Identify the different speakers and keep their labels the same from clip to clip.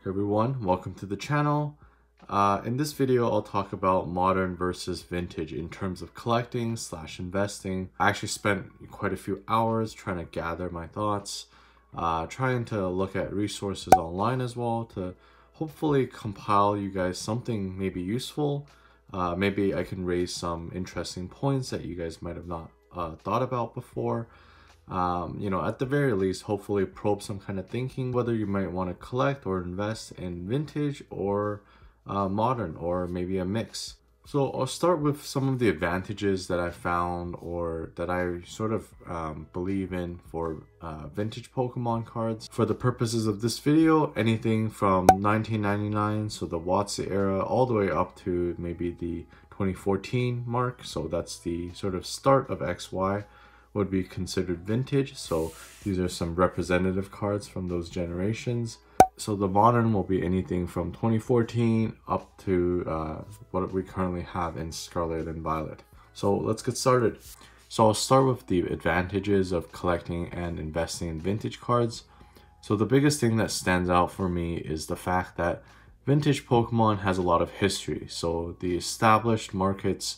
Speaker 1: Hey everyone, welcome to the channel. In this video, I'll talk about modern versus vintage in terms of collecting / investing. I actually spent quite a few hours trying to gather my thoughts, trying to look at resources online as well to hopefully compile you guys something maybe useful. Maybe I can raise some interesting points that you guys might have not thought about before. At the very least, hopefully probe some kind of thinking, whether you might want to collect or invest in vintage or modern, or maybe a mix. So I'll start with some of the advantages that I found or that I sort of believe in for vintage Pokemon cards. For the purposes of this video, anything from 1999, so the WotC era, all the way up to maybe the 2014 mark. So that's the sort of start of XY would be considered vintage. So these are some representative cards from those generations. So the modern will be anything from 2014 up to what we currently have in Scarlet and Violet. So let's get started. So I'll start with the advantages of collecting and investing in vintage cards. So the biggest thing that stands out for me is the fact that vintage Pokemon has a lot of history. So the established markets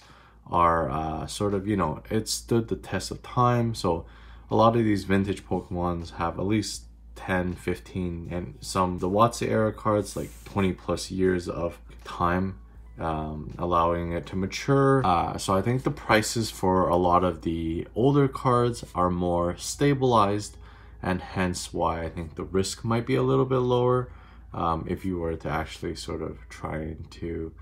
Speaker 1: are sort of, it stood the test of time. So a lot of these vintage Pokemons have at least 10, 15, and some the WotC era cards like 20 plus years of time, allowing it to mature. So I think the prices for a lot of the older cards are more stabilized, and hence why I think the risk might be a little bit lower if you were to actually sort of trying to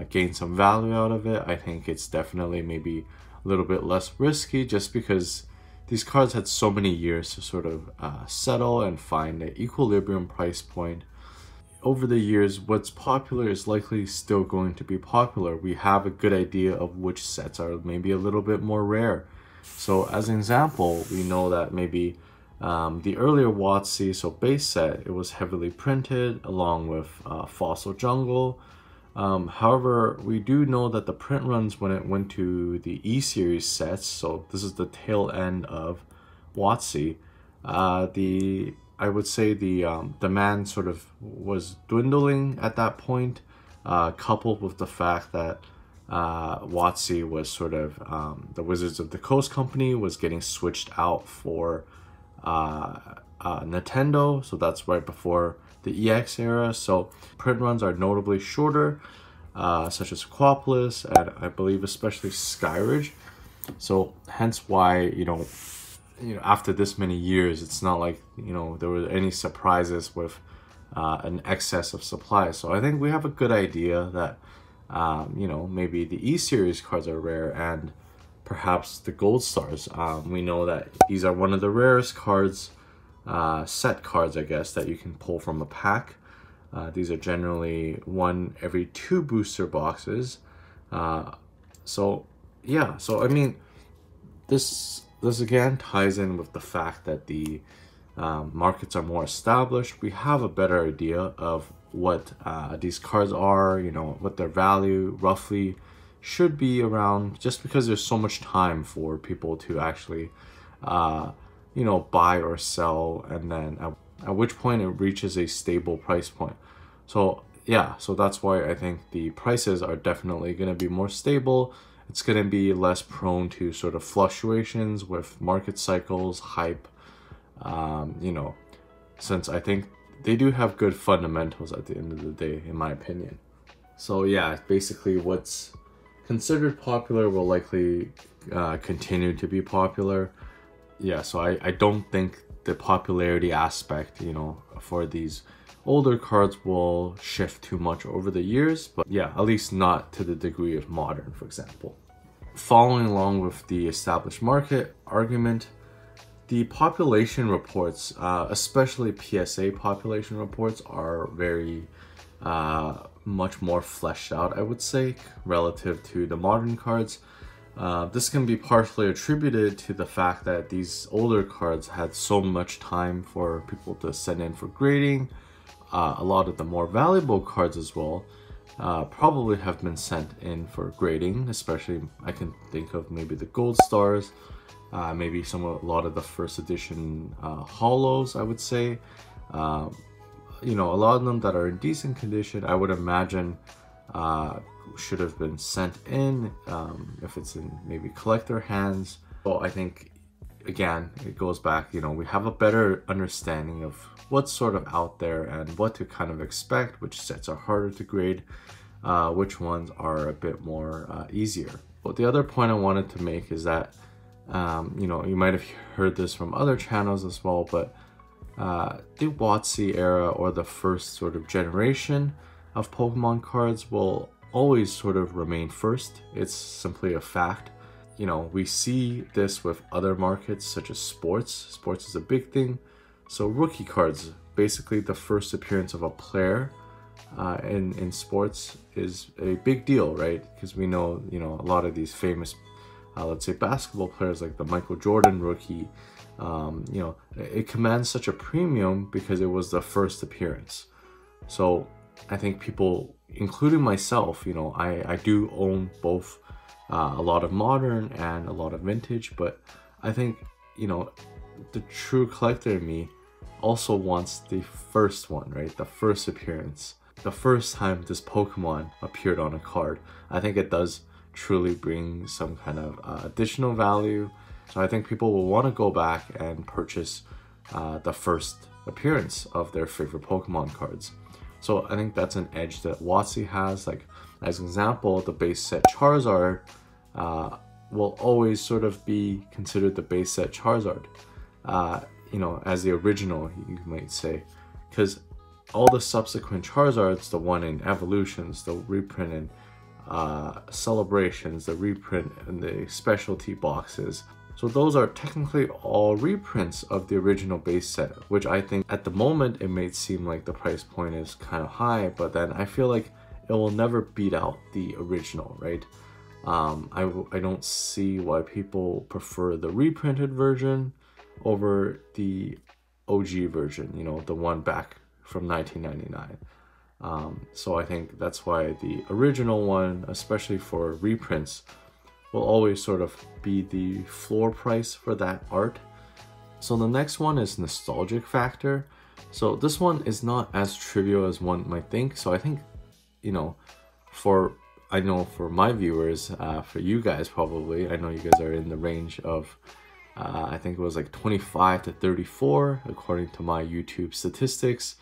Speaker 1: gain some value out of it. I think it's definitely maybe a little bit less risky, just because these cards had so many years to sort of settle and find an equilibrium price point. Over the years, what's popular is likely still going to be popular. We have a good idea of which sets are maybe a little bit more rare. So as an example, we know that maybe the earlier WotC, so base set, it was heavily printed along with Fossil Jungle. However, we do know that the print runs when it went to the E-Series sets, so this is the tail end of WotC, I would say the demand sort of was dwindling at that point, coupled with the fact that WotC was sort of, the Wizards of the Coast company was getting switched out for Nintendo, so that's right before the EX era. So print runs are notably shorter, such as Aquapolis and I believe especially Skyridge. So hence why after this many years, it's not like there were any surprises with an excess of supply. So I think we have a good idea that maybe the E-Series cards are rare, and perhaps the Gold Stars. We know that these are one of the rarest cards, set cards, I guess, that you can pull from a pack. These are generally one every 2 booster boxes. So I mean, this again ties in with the fact that the markets are more established. We have a better idea of what these cards are, what their value roughly should be around, just because there's so much time for people to actually buy or sell, and then at which point it reaches a stable price point. So yeah, so that's why I think the prices are definitely going to be more stable. It's going to be less prone to sort of fluctuations with market cycles, hype, since I think they do have good fundamentals at the end of the day, in my opinion. So yeah, basically what's considered popular will likely continue to be popular. Yeah, so I don't think the popularity aspect, for these older cards will shift too much over the years, but yeah, at least not to the degree of modern, for example. Following along with the established market argument, the population reports, especially PSA population reports, are very much more fleshed out, I would say, relative to the modern cards. This can be partially attributed to the fact that these older cards had so much time for people to send in for grading. A lot of the more valuable cards as well probably have been sent in for grading, especially I can think of maybe the Gold Stars, maybe a lot of the first edition holos, I would say. you know, a lot of them that are in decent condition, I would imagine should have been sent in if it's in maybe collector hands. So I think, again, it goes back, you know, we have a better understanding of what's sort of out there and what to kind of expect, which sets are harder to grade, which ones are a bit more easier. But the other point I wanted to make is that, you know, you might have heard this from other channels as well, but the WotC era, or the first sort of generation of Pokemon cards, will always sort of remain first. It's simply a fact. You know, we see this with other markets such as sports. Sports is a big thing. So rookie cards, basically the first appearance of a player in sports, is a big deal, right? Because we know, you know, a lot of these famous, let's say basketball players like the Michael Jordan rookie, you know, it commands such a premium because it was the first appearance. So I think people, including myself, you know, I do own both a lot of modern and a lot of vintage, but I think, you know, the true collector in me also wants the first one, right? The first appearance, the first time this Pokemon appeared on a card. I think it does truly bring some kind of additional value. So I think people will want to go back and purchase the first appearance of their favorite Pokemon cards. So I think that's an edge that WotC has. Like, as an example, the base set Charizard will always sort of be considered the base set Charizard, you know, as the original, you might say, because all the subsequent Charizards, the one in Evolutions, the reprint in Celebrations, the reprint in the specialty boxes, so those are technically all reprints of the original base set, which I think at the moment it may seem like the price point is kind of high, but then I feel like it will never beat out the original, right? I don't see why people prefer the reprinted version over the OG version, you know, the one back from 1999. So I think that's why the original one, especially for reprints, will always sort of be the floor price for that art. So the next one is nostalgic factor. So this one is not as trivial as one might think. So I think, you know, I know for my viewers, for you guys probably, I know you guys are in the range of, I think it was like 25 to 34, according to my YouTube statistics.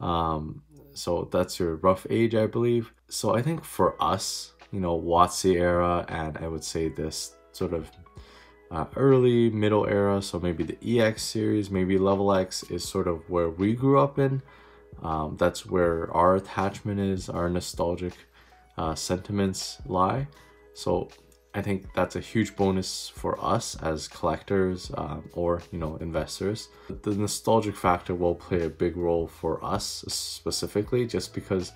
Speaker 1: So that's your rough age, I believe. So I think for us, you know, WotC era, and I would say this sort of early middle era, so maybe the EX series, maybe Level X, is sort of where we grew up in. That's where our attachment is, our nostalgic sentiments lie. So I think that's a huge bonus for us as collectors or, you know, investors. The nostalgic factor will play a big role for us specifically, just because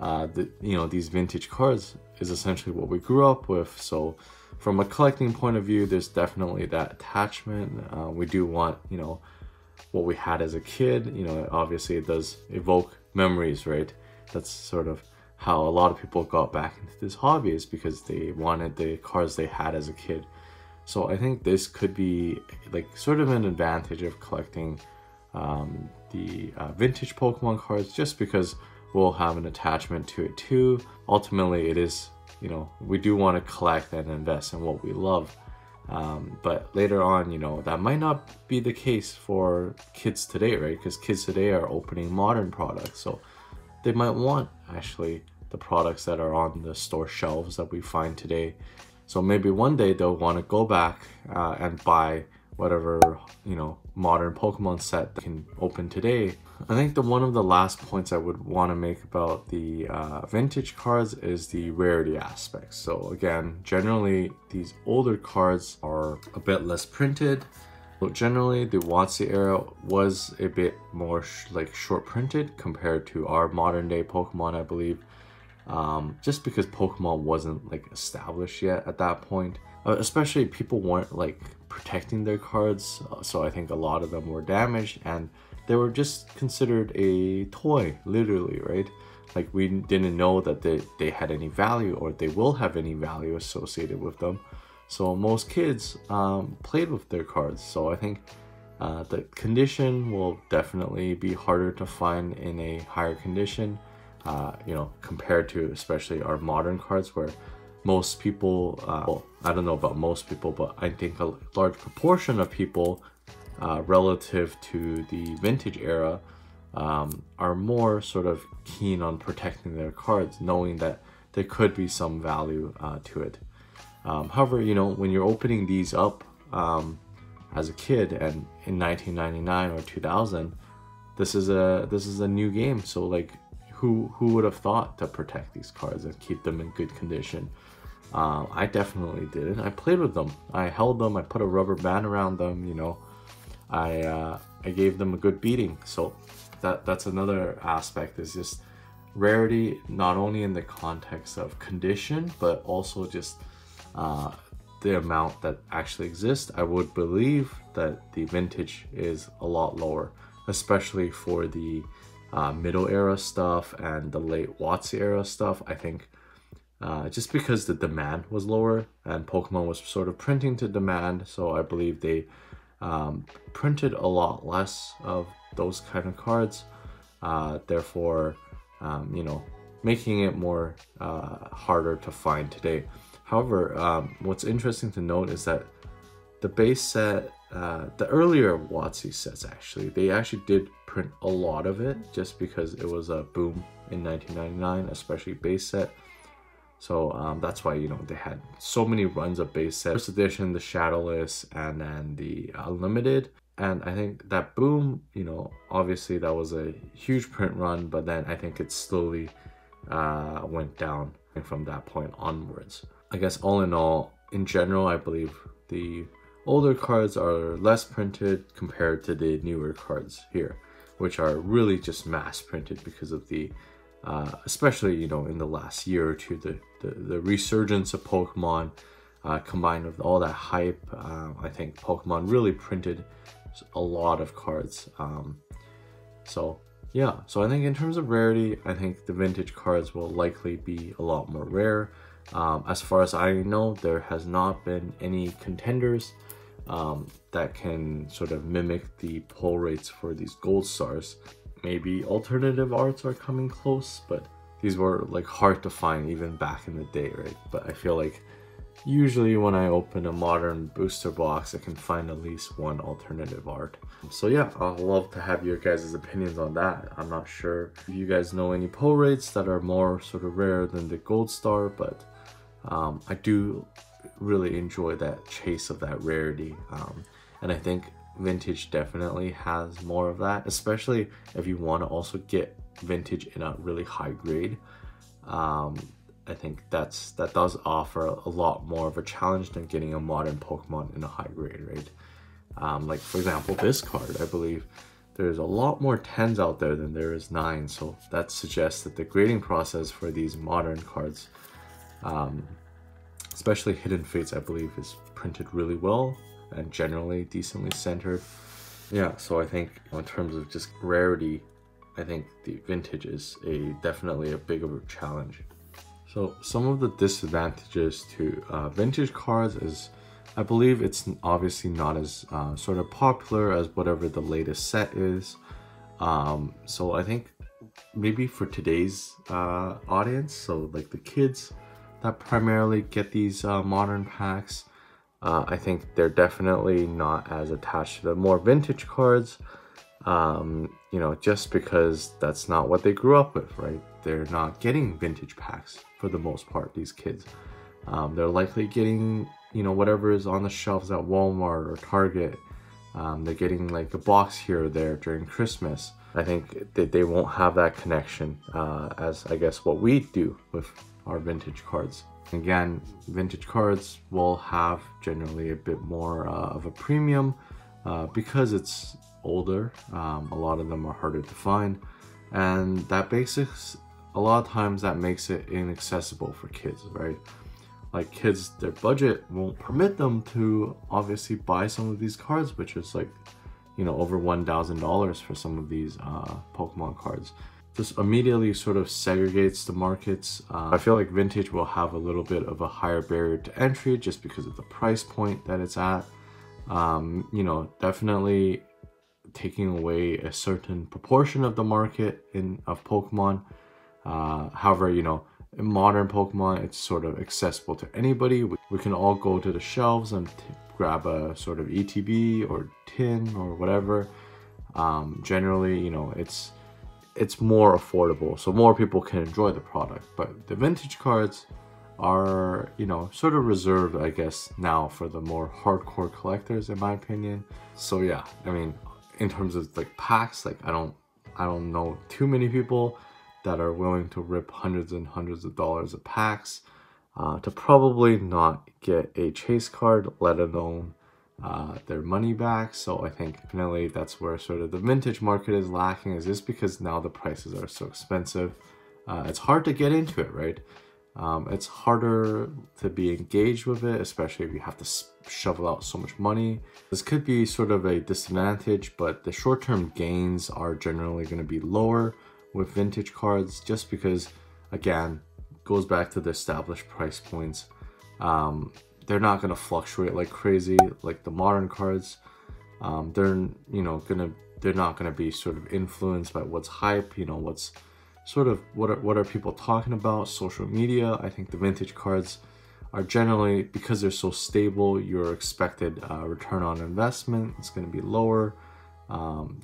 Speaker 1: you know, these vintage cards is essentially what we grew up with. So from a collecting point of view, there's definitely that attachment. We do want, you know, what we had as a kid. You know, obviously it does evoke memories, right? That's sort of how a lot of people got back into this hobby, is because they wanted the cards they had as a kid. So I think this could be like sort of an advantage of collecting the vintage Pokemon cards, just because we'll have an attachment to it too. Ultimately, it is, you know, we do want to collect and invest in what we love. But later on, you know, that might not be the case for kids today, right? Because kids today are opening modern products. So they might want actually the products that are on the store shelves that we find today. So maybe one day they'll want to go back and buy whatever, you know, modern Pokemon set that can open today. I think one of the last points I would want to make about the vintage cards is the rarity aspect. So again, generally these older cards are a bit less printed. So generally the WotC era was a bit more like short printed compared to our modern day Pokemon, I believe. Just because Pokemon wasn't like established yet at that point. Especially people weren't like protecting their cards, so I think a lot of them were damaged and they were just considered a toy, literally, right? Like we didn't know that they had any value, or they will have any value associated with them. So most kids played with their cards. So I think The condition will definitely be harder to find in a higher condition, you know, compared to especially our modern cards, where most people, well, I don't know about most people, but I think a large proportion of people relative to the vintage era are more sort of keen on protecting their cards, knowing that there could be some value to it. However, you know, when you're opening these up as a kid and in 1999 or 2000, this is a new game. So like, who would have thought to protect these cards and keep them in good condition? I definitely didn't. I played with them. I held them. I put a rubber band around them. You know, I gave them a good beating. So that's another aspect, is just rarity, not only in the context of condition, but also just the amount that actually exists. I would believe that the vintage is a lot lower, especially for the middle era stuff and the late WotC era stuff. I think just because the demand was lower and Pokemon was sort of printing to demand, so I believe they printed a lot less of those kind of cards, therefore you know, making it more harder to find today. However, what's interesting to note is that the base set, the earlier WotC sets, they actually did print a lot of it, just because it was a boom in 1999, especially base set. So that's why, you know, they had so many runs of base set. First edition, the Shadowless, and then the Unlimited. And I think that boom, you know, obviously that was a huge print run, but then I think it slowly went down from that point onwards. I guess all in all, in general, I believe the older cards are less printed compared to the newer cards here, which are really just mass printed because of the, especially, you know, in the last year or two, the resurgence of Pokemon, combined with all that hype. I think Pokemon really printed a lot of cards. So yeah, so I think in terms of rarity, I think the vintage cards will likely be a lot more rare. As far as I know, there has not been any contenders that can sort of mimic the pull rates for these gold stars. Maybe alternative arts are coming close, but these were like hard to find even back in the day, right? But I feel like usually when I open a modern booster box, I can find at least one alternative art. So yeah, I'd love to have your guys' opinions on that. I'm not sure if you guys know any pull rates that are more sort of rare than the gold star, but I do really enjoy that chase of that rarity. And I think vintage definitely has more of that, especially if you want to also get vintage in a really high grade. I think that does offer a lot more of a challenge than getting a modern Pokemon in a high grade, right? Like for example, this card, I believe there's a lot more 10s out there than there is 9s, so that suggests that the grading process for these modern cards, especially Hidden Fates, I believe is printed really well and generally decently centered. Yeah, so I think in terms of just rarity, I think the vintage is definitely a bigger challenge. So some of the disadvantages to vintage cards is, I believe it's obviously not as sort of popular as whatever the latest set is. So I think maybe for today's audience, so like the kids that primarily get these modern packs, I think they're definitely not as attached to the more vintage cards, you know, just because that's not what they grew up with, right? They're not getting vintage packs for the most part, these kids. They're likely getting, you know, whatever is on the shelves at Walmart or Target. They're getting like a box here or there during Christmas. I think that they won't have that connection as I guess what we do with our vintage cards. Again, vintage cards will have generally a bit more of a premium because it's older. A lot of them are harder to find, and that basics, a lot of times that makes it inaccessible for kids, right? Like kids, their budget won't permit them to obviously buy some of these cards, which is like, you know, over $1,000 for some of these Pokemon cards. This immediately sort of segregates the markets. I feel like vintage will have a little bit of a higher barrier to entry just because of the price point that it's at. You know, definitely taking away a certain proportion of the market of Pokemon. However, you know, in modern Pokemon, it's sort of accessible to anybody. We can all go to the shelves and grab a sort of ETB or tin or whatever. Generally, you know, it's more affordable, so more people can enjoy the product. But the vintage cards are, you know, sort of reserved, I guess, now for the more hardcore collectors, in my opinion. So yeah, I mean, in terms of like packs, like I don't know too many people that are willing to rip hundreds and hundreds of dollars of packs to probably not get a chase card, let alone their money back. So I think definitely that's where sort of the vintage market is lacking, is just because now the prices are so expensive. It's hard to get into it, right? It's harder to be engaged with it, especially if you have to shovel out so much money. This could be sort of a disadvantage, but the short-term gains are generally going to be lower with vintage cards, just because, again, goes back to the established price points. They're not going to fluctuate like crazy like the modern cards. They're not going to be sort of influenced by what's hype, you know, what's sort of what are people talking about, social media. I think the vintage cards are generally, because they're so stable, your expected return on investment is going to be lower.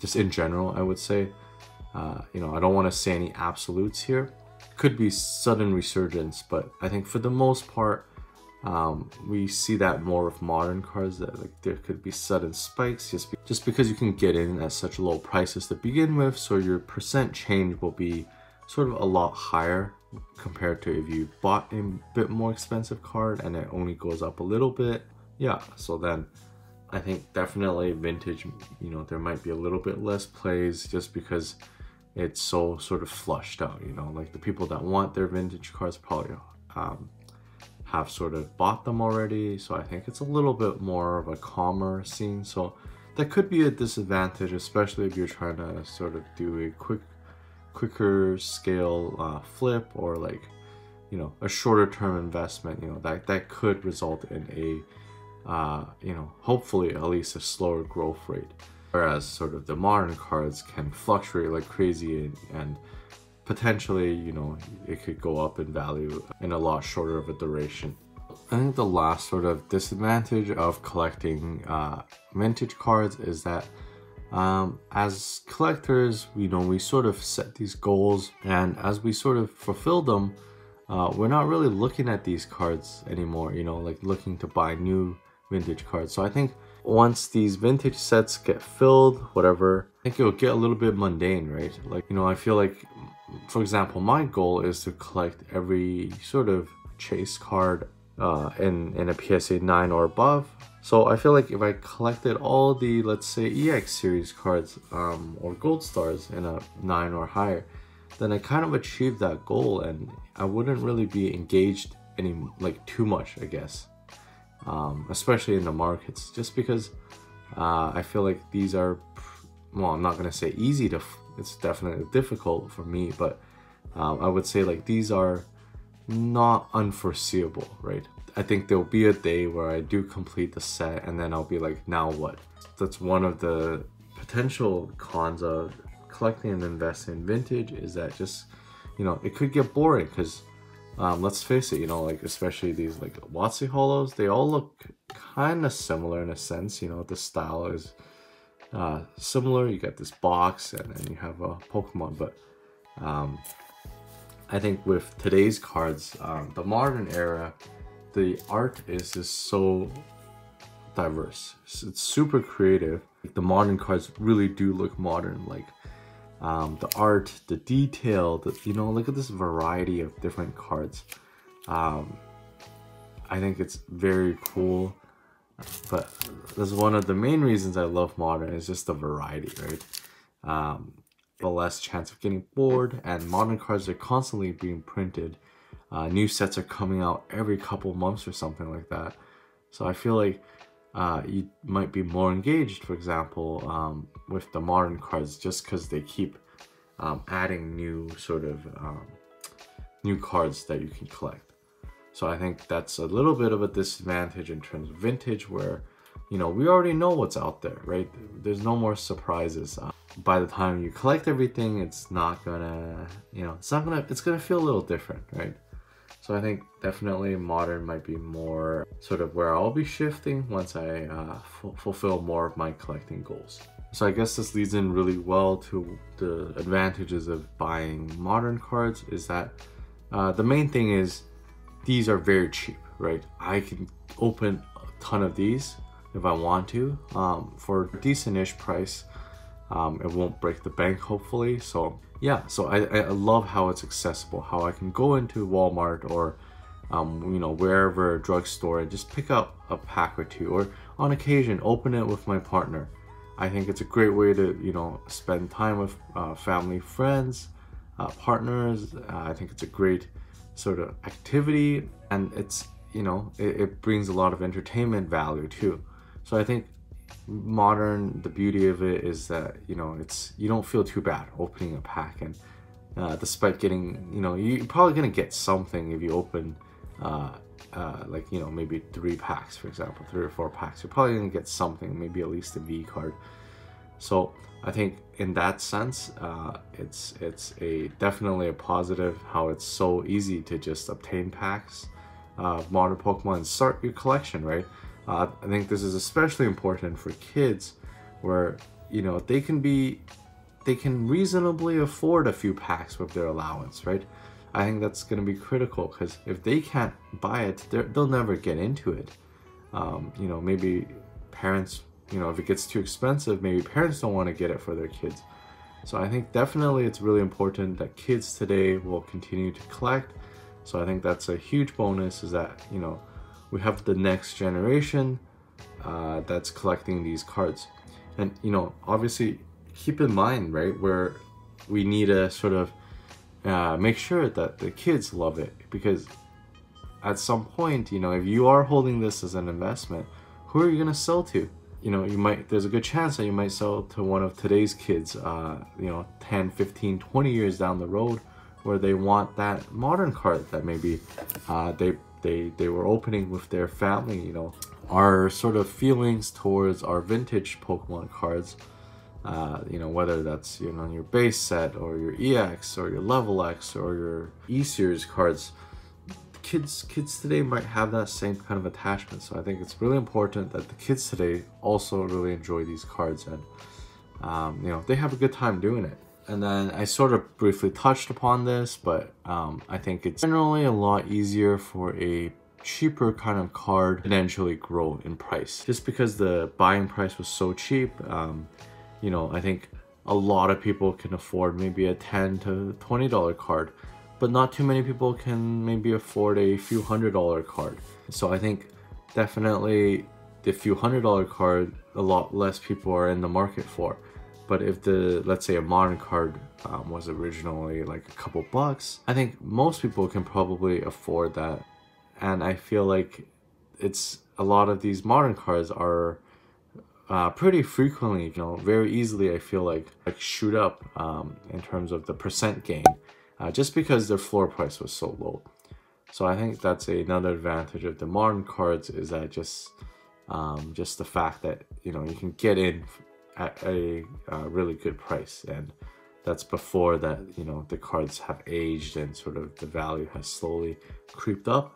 Speaker 1: Just in general, I would say. You know, I don't want to say any absolutes here. Could be sudden resurgence, but I think for the most part, we see that more with modern cards, that like there could be sudden spikes just because you can get in at such low prices to begin with, so your percent change will be sort of a lot higher compared to if you bought a bit more expensive card and it only goes up a little bit. Yeah, so then I think definitely vintage, you know, there might be a little bit less plays just because it's so sort of flushed out, you know, like the people that want their vintage cards probably have sort of bought them already. So I think it's a little bit more of a calmer scene. So that could be a disadvantage, especially if you're trying to sort of do a quicker scale flip, or like, you know, a shorter term investment, you know, that could result in a you know, hopefully at least a slower growth rate. Whereas sort of the modern cards can fluctuate like crazy, and potentially, you know, it could go up in value in a lot shorter of a duration. I think the last sort of disadvantage of collecting vintage cards is that as collectors, you know, we sort of set these goals, and as we sort of fulfill them, we're not really looking at these cards anymore, you know, like looking to buy new vintage cards. So I think once these vintage sets get filled, whatever, I think it'll get a little bit mundane, right? Like, you know, I feel like, for example, my goal is to collect every sort of chase card in a PSA 9 or above. So I feel like if I collected all the, let's say, EX series cards or gold stars in a 9 or higher, then I kind of achieved that goal, and I wouldn't really be engaged too much, I guess. Especially in the markets, just because I feel like these are, well, I'm not gonna say easy to, it's definitely difficult for me, but I would say like these are not unforeseeable, right? I think there'll be a day where I do complete the set, and then I'll be like, now what? That's one of the potential cons of collecting and investing in vintage, is that just, you know, it could get boring, because let's face it, you know, like especially these like WotC holos, they all look kind of similar in a sense, you know, the style is similar. You got this box and then you have a Pokemon, but I think with today's cards, the modern era, the art is just so diverse. It's super creative. Like, the modern cards really do look modern, like the art, the detail, you know, look at this variety of different cards. I think it's very cool, but that's one of the main reasons I love modern, is just the variety, right? The less chance of getting bored, and modern cards are constantly being printed. New sets are coming out every couple months or something like that. So I feel like you might be more engaged, for example, with the modern cards, just because they keep adding new sort of new cards that you can collect. So I think that's a little bit of a disadvantage in terms of vintage, where you know, we already know what's out there, right? There's no more surprises. By the time you collect everything, it's not gonna, you know, it's gonna feel a little different, right? So I think definitely modern might be more sort of where I'll be shifting once I fulfill more of my collecting goals. So I guess this leads in really well to the advantages of buying modern cards, is that the main thing is these are very cheap, right? I can open a ton of these if I want to for a decent-ish price. It won't break the bank, hopefully. So yeah, so I love how it's accessible, how I can go into Walmart or you know, wherever, a drugstore, and just pick up a pack or two, or on occasion open it with my partner. I think it's a great way to, you know, spend time with family, friends, partners. I think it's a great sort of activity, and it's, you know, it brings a lot of entertainment value too. So I think modern, the beauty of it is that, you know, you don't feel too bad opening a pack, and despite getting, you know, you're probably gonna get something if you open like, you know, maybe 3 packs, for example, 3 or 4 packs, you're probably gonna get something, maybe at least a V card. So I think in that sense, it's definitely a positive how it's so easy to just obtain packs, modern Pokemon, and start your collection, right? I think this is especially important for kids, where, you know, they can reasonably afford a few packs with their allowance, right? I think that's going to be critical, because if they can't buy it, they'll never get into it. You know, maybe parents, you know, if it gets too expensive, maybe parents don't want to get it for their kids. So I think definitely it's really important that kids today will continue to collect. So I think that's a huge bonus, is that, you know, we have the next generation that's collecting these cards. And, you know, obviously keep in mind, right, where we need to sort of make sure that the kids love it, because at some point, you know, if you are holding this as an investment, who are you going to sell to? You know, there's a good chance that you might sell to one of today's kids, you know, 10, 15, 20 years down the road, where they want that modern card that maybe they were opening with their family. You know, our sort of feelings towards our vintage Pokemon cards, you know, whether that's, you know, your base set or your EX or your Level X or your E-Series cards, kids today might have that same kind of attachment. So I think it's really important that the kids today also really enjoy these cards, and you know, they have a good time doing it. And then I sort of briefly touched upon this, but I think it's generally a lot easier for a cheaper kind of card to eventually grow in price, just because the buying price was so cheap. You know, I think a lot of people can afford maybe a $10 to $20 card, but not too many people can maybe afford a few $100 card. So I think definitely the few $100 card, a lot less people are in the market for. But if let's say a modern card was originally like a couple bucks, I think most people can probably afford that. And I feel like a lot of these modern cards are pretty frequently, you know, very easily, I feel like shoot up in terms of the percent gain, just because their floor price was so low. So I think that's another advantage of the modern cards, is that just the fact that, you know, you can get in at a really good price, and that's before that, you know, the cards have aged and sort of the value has slowly creeped up.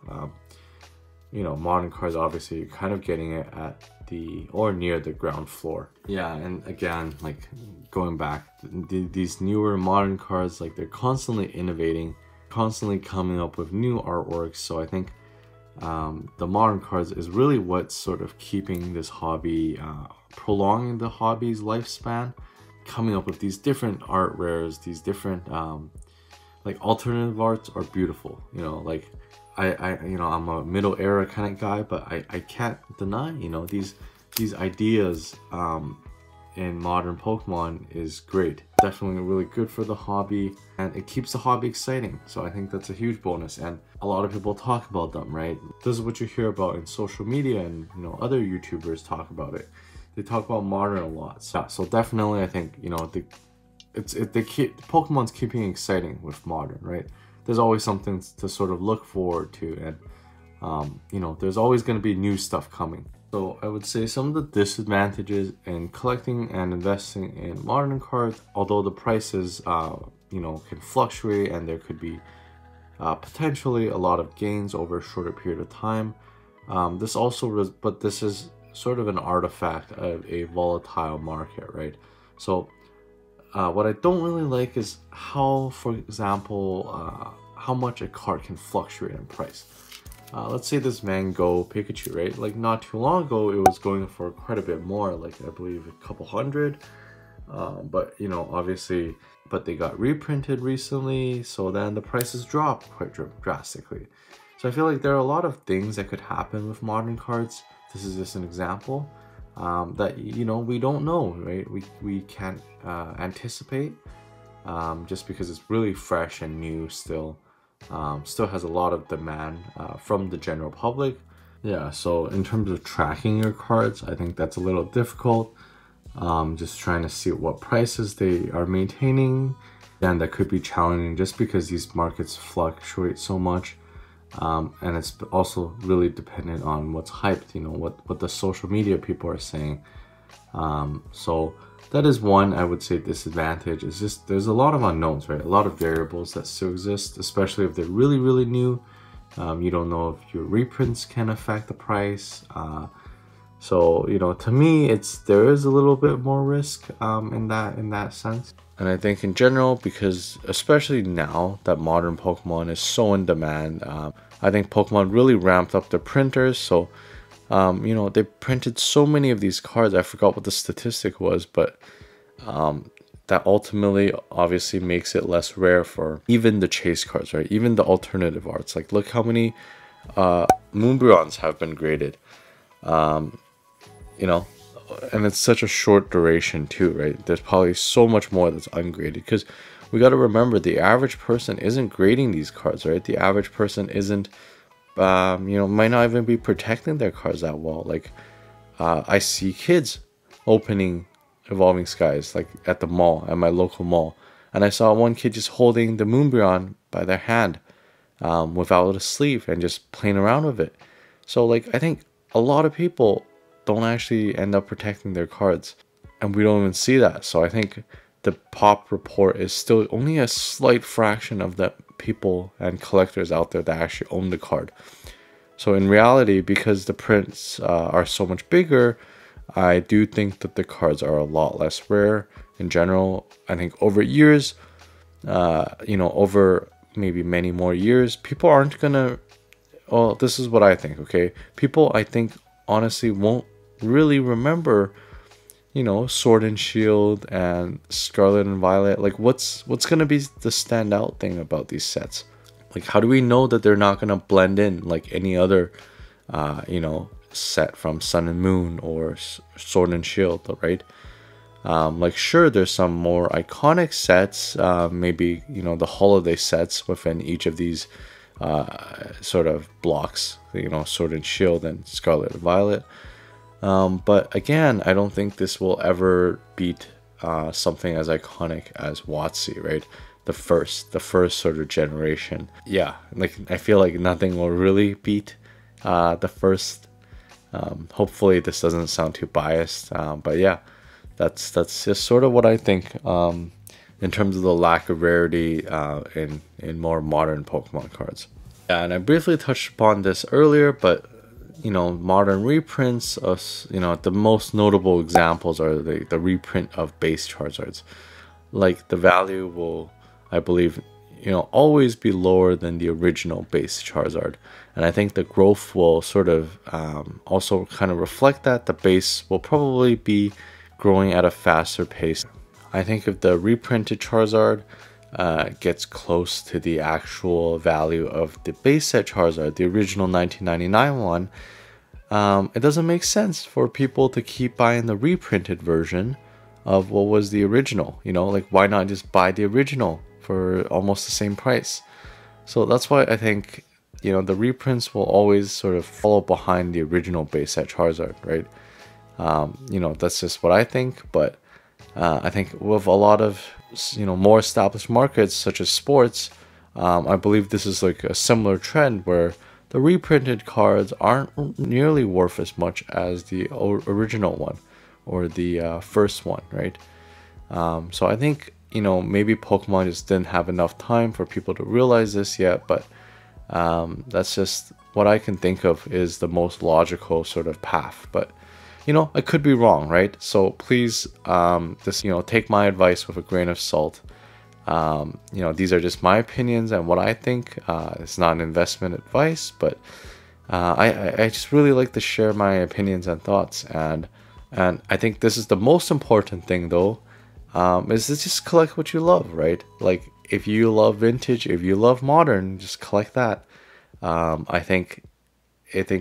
Speaker 1: You know, modern cards, obviously you're kind of getting it at the or near the ground floor. Yeah, and again, like going back, these newer modern cards, like they're constantly innovating, constantly coming up with new artworks. So I think the modern cards is really what's sort of keeping this hobby, prolonging the hobby's lifespan, coming up with these different art rares, these different like alternative arts are beautiful. You know, like you know, I'm a middle era kind of guy, but I can't deny, you know, these ideas in modern Pokemon is great. Definitely really good for the hobby, and it keeps the hobby exciting. So I think that's a huge bonus, and a lot of people talk about them, right? This is what you hear about in social media, and, you know, other YouTubers talk about it. They talk about modern a lot. So definitely I think, you know, Pokemon's keeping exciting with modern, right? There's always something to sort of look forward to, and you know, there's always going to be new stuff coming. So I would say some of the disadvantages in collecting and investing in modern cards, although the prices, can fluctuate and there could be potentially a lot of gains over a shorter period of time. But this is sort of an artifact of a volatile market, right? So what I don't really like is how, for example, how much a card can fluctuate in price. Let's say this Mango Pikachu, right? Like not too long ago, it was going for quite a bit more, like I believe a couple hundred. But obviously, but they got reprinted recently, so then the prices dropped quite drastically. So I feel like there are a lot of things that could happen with modern cards. This is just an example that we don't know, right? We can't anticipate just because it's really fresh and new still. Still has a lot of demand from the general public. Yeah, so in terms of tracking your cards, I think that's a little difficult. Just trying to see what prices they are maintaining, and that could be challenging just because these markets fluctuate so much. And it's also really dependent on what's hyped, what the social media people are saying. So that is one, I would say, disadvantage. Is just there's a lot of unknowns, right? A lot of variables that still exist, especially if they're really, really new. You don't know if your reprints can affect the price. So to me, there is a little bit more risk in that sense. And I think in general, because especially now that modern Pokemon is so in demand, I think Pokemon really ramped up their printers. So they printed so many of these cards. I forgot what the statistic was, but that ultimately obviously makes it less rare for even the chase cards, right? Even the alternative arts. Like look how many Moonbryons have been graded. And it's such a short duration too, right? There's probably so much more that's ungraded, because we got to remember the average person isn't grading these cards, right? The average person isn't might not even be protecting their cards that well. Like I see kids opening Evolving Skies like at the mall, at my local mall, and I saw one kid just holding the Moonbryon by their hand without a sleeve and just playing around with it. So like I think a lot of people don't actually end up protecting their cards, and we don't even see that. So I think the pop report is still only a slight fraction of the people and collectors out there that actually own the card. So in reality, because the prints are so much bigger, I do think that the cards are a lot less rare in general. I think over years, over maybe many more years, people aren't gonna, well, this is what I think, okay? People, I think, honestly won't really remember Sword and Shield and Scarlet and Violet. Like what's gonna be the standout thing about these sets? Like how do we know that they're not gonna blend in like any other set from Sun and Moon or Sword and Shield, right? Like sure, there's some more iconic sets, maybe the holiday sets within each of these sort of blocks, Sword and Shield and Scarlet and Violet. But again, I don't think this will ever beat something as iconic as WotC, right? The first sort of generation. Yeah, like I feel like nothing will really beat the first. Hopefully this doesn't sound too biased, but yeah, that's just sort of what I think in terms of the lack of rarity in more modern Pokemon cards. Yeah, and I briefly touched upon this earlier, but modern reprints of, the most notable examples are the reprint of base Charizards. Like the value will, I believe, always be lower than the original base Charizard. And I think the growth will sort of also kind of reflect that. The base will probably be growing at a faster pace. I think if the reprinted Charizard gets close to the actual value of the base set Charizard, the original 1999 one, it doesn't make sense for people to keep buying the reprinted version of what was the original. Like why not just buy the original for almost the same price? So that's why I think the reprints will always sort of follow behind the original base set Charizard, right? That's just what I think. But I think with a lot of more established markets such as sports, I believe this is like a similar trend where the reprinted cards aren't nearly worth as much as the original one or the first one, right? So I think, you know, maybe Pokemon just didn't have enough time for people to realize this yet, but that's just what I can think of is the most logical sort of path. But, you know, I could be wrong, right? So please just, you know, take my advice with a grain of salt. You know, these are just my opinions and what I think. It's not an investment advice, but I just really like to share my opinions and thoughts. And I think this is the most important thing, though, is to just collect what you love, right? Like, if you love vintage, if you love modern, just collect that. I think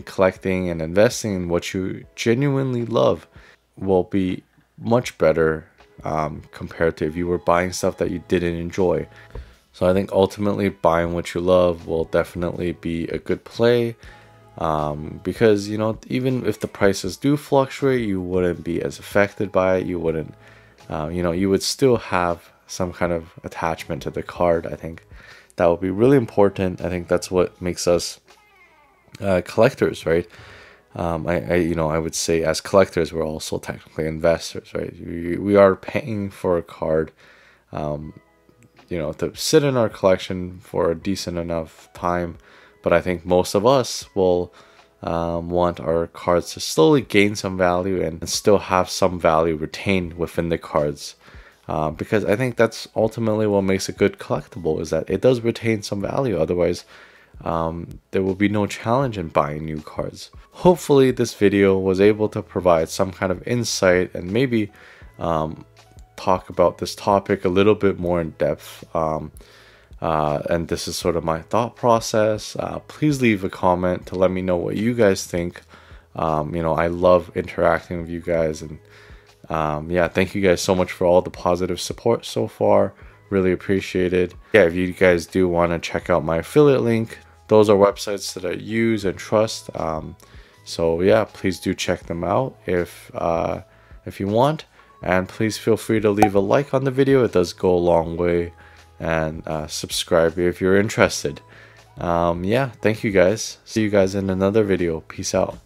Speaker 1: collecting and investing in what you genuinely love will be much better compared to if you were buying stuff that you didn't enjoy. So I think ultimately buying what you love will definitely be a good play, because, you know, even if the prices do fluctuate, you wouldn't be as affected by it. You wouldn't, you know, you would still have some kind of attachment to the card. I think that would be really important. I think that's what makes us collectors, right? You know, I would say as collectors, we're also technically investors, right? We are paying for a card, you know, to sit in our collection for a decent enough time. But I think most of us will want our cards to slowly gain some value and still have some value retained within the cards. Because I think that's ultimately what makes a good collectible, is that it does retain some value. Otherwise, there will be no challenge in buying new cards. Hopefully this video was able to provide some kind of insight and maybe talk about this topic a little bit more in depth. And this is sort of my thought process. Please leave a comment to let me know what you guys think. You know, I love interacting with you guys, and yeah, thank you guys so much for all the positive support so far. Really appreciate it. Yeah, if you guys do want to check out my affiliate link, those are websites that I use and trust. So yeah, please do check them out if you want, and please feel free to leave a like on the video. It does go a long way, and subscribe if you're interested. Yeah, thank you guys. See you guys in another video. Peace out.